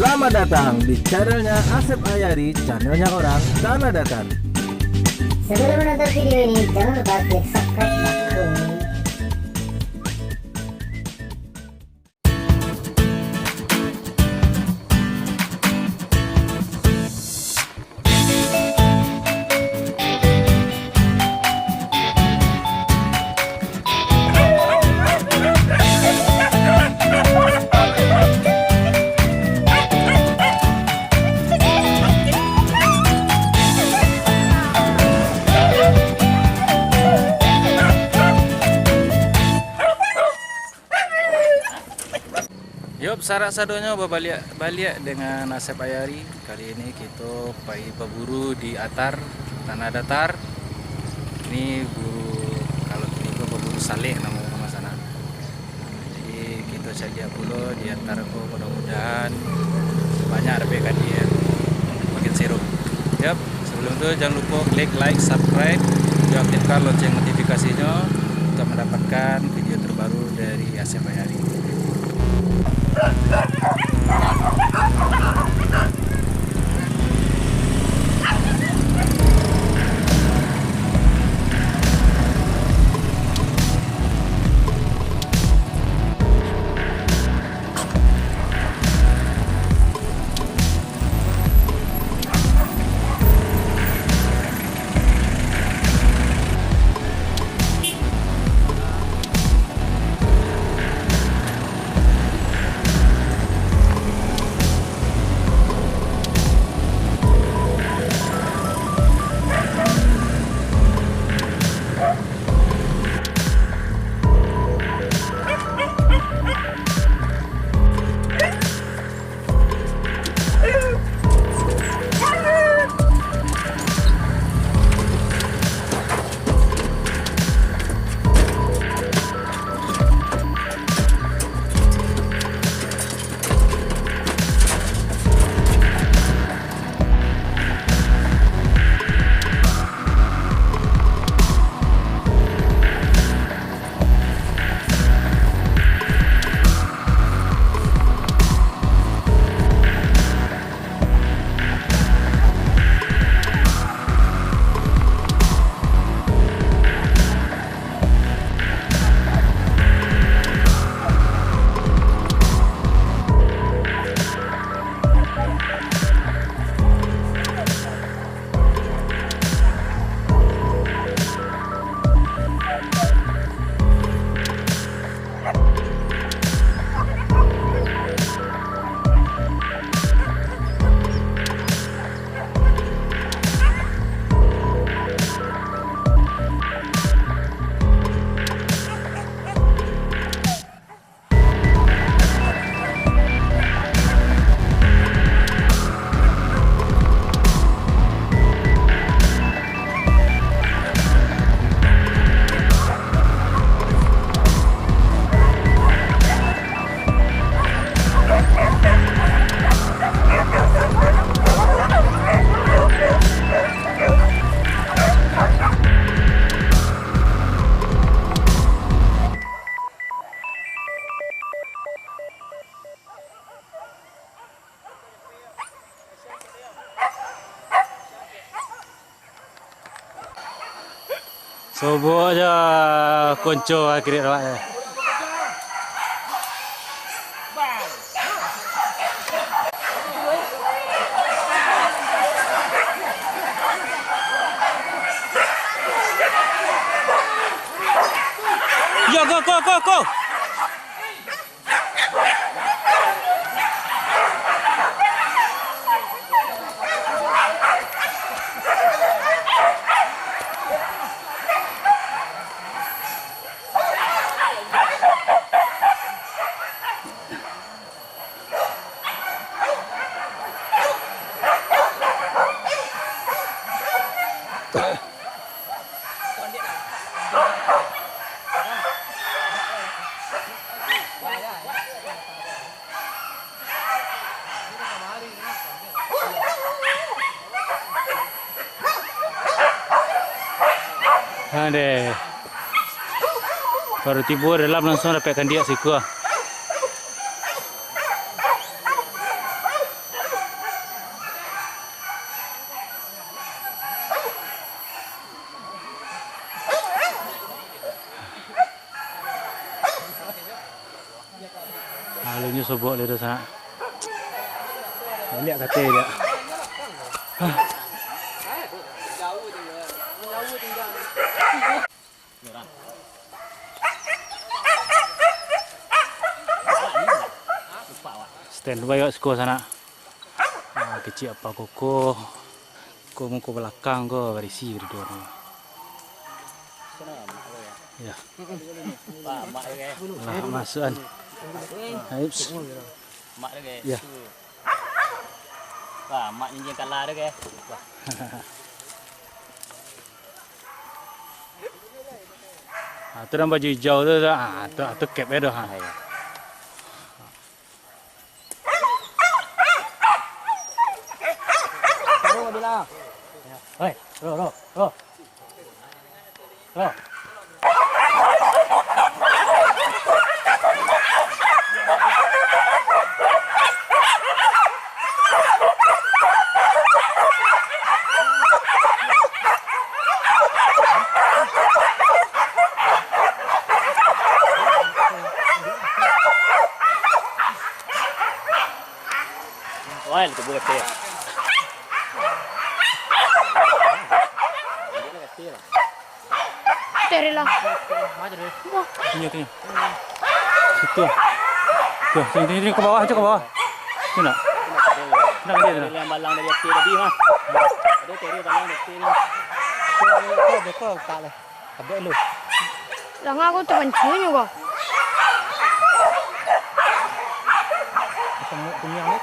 Selamat datang di channelnya Asep Ayari, channelnya orang Tanah Datar. Sebelum menonton video ini, jangan lupa klik subscribe aku. Yup, sarak sadonya balik dengan Asep Ayari. Kali ini kita pergi berburu di Atar, Tanah Datar. Ini buru, kalau ini itu berburu saleh nama sana. Jadi kita saja pula di Atar ko, mudah-mudahan banyak repekan dia makin seru. Yup, sebelum itu jangan lupa klik like, subscribe, juga aktifkan lonceng notifikasinya untuk mendapatkan video terbaru dari Asep Ayari. Sobo aja konco akhirnya rawat ya. Yo go. Ade. Baru tiba dalam langsung dapatkan dia sih gua. sobok dia sana. Balik kata dia. Stand by kat sekolah sana. Kecil apa koko. Koko muka belakang ko berisi berdua ni. Ya. Lah masukan. Aips. Mak dia ke? Ya. Wah, mak ni kalah dia ke? Wah. Tu dalam baju hijau tu, tu cap dia dah. Hei, ro. Wah, itu buat dia. Dari lah. Tanya. Situ. Tuh, sini ke bawah, ke bawah. Tu nak. Nak dia tu. Yang balang dari atas tadi mah. Ada teri balang dari atas ni. Betul tak leh. Ada lu. Lang aku tu pancing juga. Semua punya ni.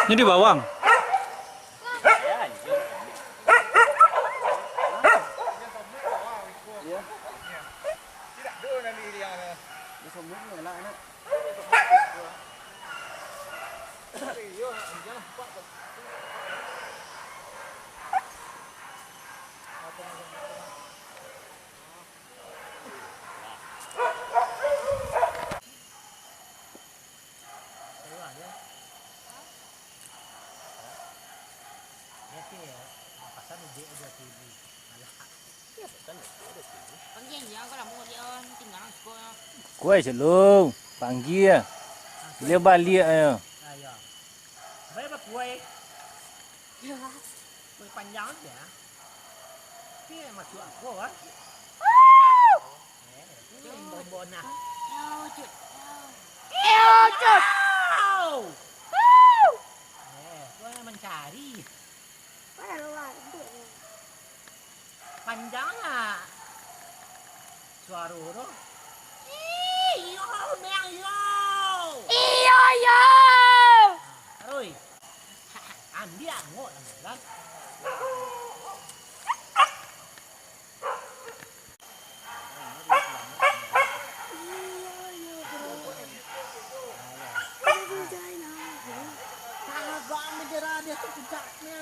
Ini di bawang. Kuai celung, panggil. Dia balik ayo. Ayo. Berapa kue? Kue panjang ya. Ni masuk aku ah. Ini bonbon ah. Cut. Kue mencari. Mana luar? Panjang ah. Suara roh. Iyo, meang iyo. Iyo yo. Rồi. Andi angok kan. Agak menjerah dia tu puncaknya.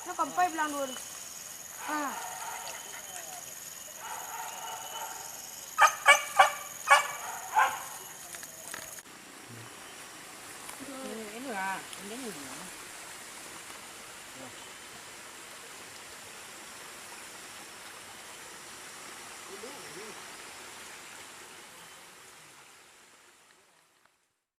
Nó cầm bay bilang dulu. Ah.